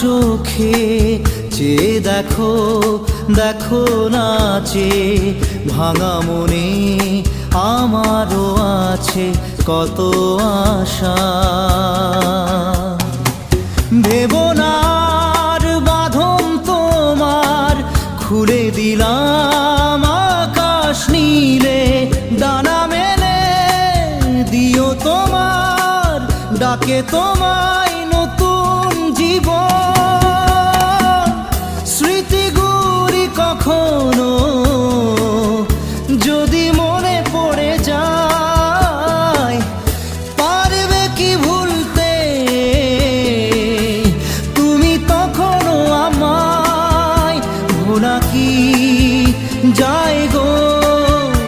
চোখে চেয়ে দেখো, দেখো নাচে ভাঙা মনে আমারও আছে কত আশা। ভেবো না আর বাঁধন তোমার, খুলে দিলাম আকাশ নীলে, ডানা মেলে দিও তোমার ডাকে তোমায় নতুন জীবন। স্মৃতিগুলি কখনো যদি মনে